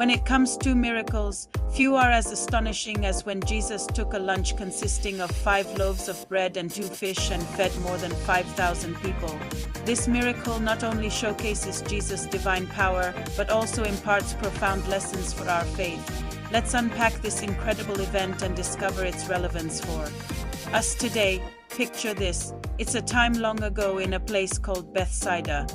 When it comes to miracles, few are as astonishing as when Jesus took a lunch consisting of 5 loaves of bread and 2 fish and fed more than 5,000 people. This miracle not only showcases Jesus' divine power, but also imparts profound lessons for our faith. Let's unpack this incredible event and discover its relevance for us today. Picture this. It's a time long ago in a place called Bethsaida.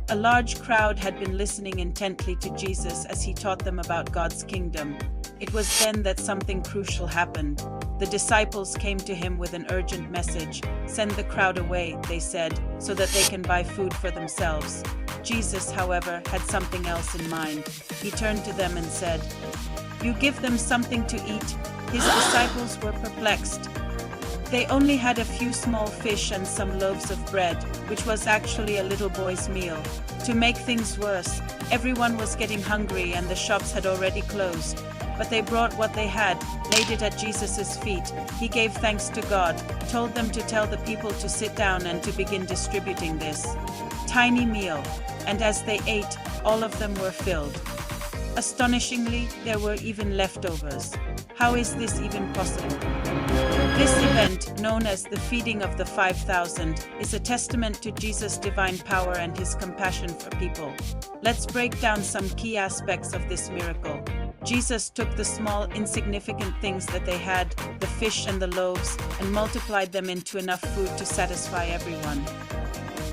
A large crowd had been listening intently to Jesus as he taught them about God's kingdom. It was then that something crucial happened. The disciples came to him with an urgent message. "Send the crowd away," they said, "so that they can buy food for themselves." Jesus, however, had something else in mind. He turned to them and said, "You give them something to eat." His disciples were perplexed. They only had a few small fish and some loaves of bread, which was actually a little boy's meal. To make things worse, everyone was getting hungry and the shops had already closed. But they brought what they had, laid it at Jesus' feet. He gave thanks to God, told them to tell the people to sit down and to begin distributing this tiny meal. And as they ate, all of them were filled. Astonishingly, there were even leftovers. How is this even possible? This event, known as the feeding of the 5,000, is a testament to Jesus' divine power and his compassion for people. Let's break down some key aspects of this miracle. Jesus took the small, insignificant things that they had, the fish and the loaves, and multiplied them into enough food to satisfy everyone.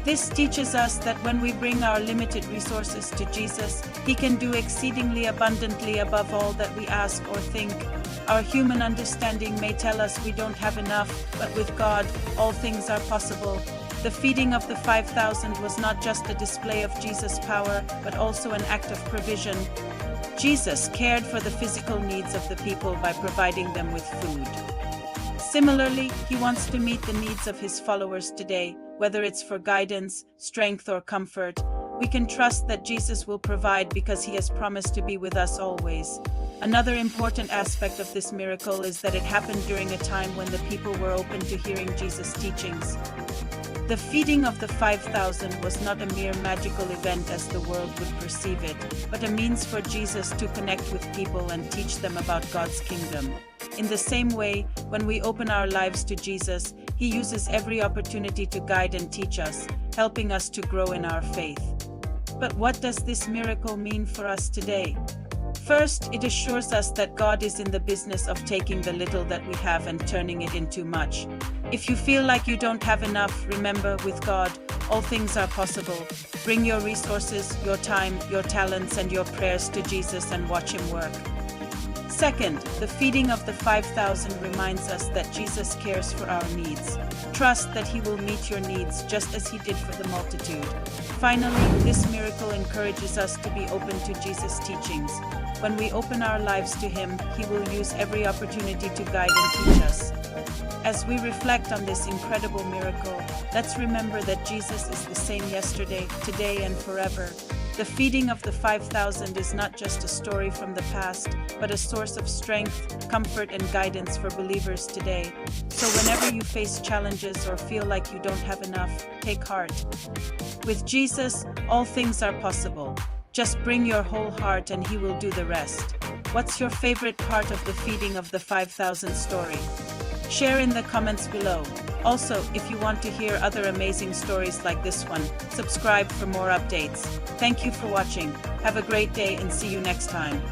This teaches us that when we bring our limited resources to Jesus, he can do exceedingly abundantly above all that we ask or think. Our human understanding may tell us we don't have enough, but with God, all things are possible. The feeding of the 5,000 was not just a display of Jesus' power, but also an act of provision. Jesus cared for the physical needs of the people by providing them with food. Similarly, he wants to meet the needs of his followers today, whether it's for guidance, strength, or comfort. We can trust that Jesus will provide because he has promised to be with us always. Another important aspect of this miracle is that it happened during a time when the people were open to hearing Jesus' teachings. The feeding of the 5,000 was not a mere magical event as the world would perceive it, but a means for Jesus to connect with people and teach them about God's kingdom. In the same way, when we open our lives to Jesus, he uses every opportunity to guide and teach us, helping us to grow in our faith. But what does this miracle mean for us today? First, it assures us that God is in the business of taking the little that we have and turning it into much. If you feel like you don't have enough, remember, with God, all things are possible. Bring your resources, your time, your talents, and your prayers to Jesus and watch him work. Second, the feeding of the 5,000 reminds us that Jesus cares for our needs. Trust that he will meet your needs just as he did for the multitude. Finally, this miracle encourages us to be open to Jesus' teachings. When we open our lives to him, he will use every opportunity to guide and teach us. As we reflect on this incredible miracle, let's remember that Jesus is the same yesterday, today, and forever. The feeding of the 5,000 is not just a story from the past, but a source of strength, comfort, and guidance for believers today. So whenever you face challenges or feel like you don't have enough, take heart. With Jesus, all things are possible. Just bring your whole heart and he will do the rest. What's your favorite part of the feeding of the 5,000 story? Share in the comments below. Also, if you want to hear other amazing stories like this one, subscribe for more updates. Thank you for watching. Have a great day and see you next time.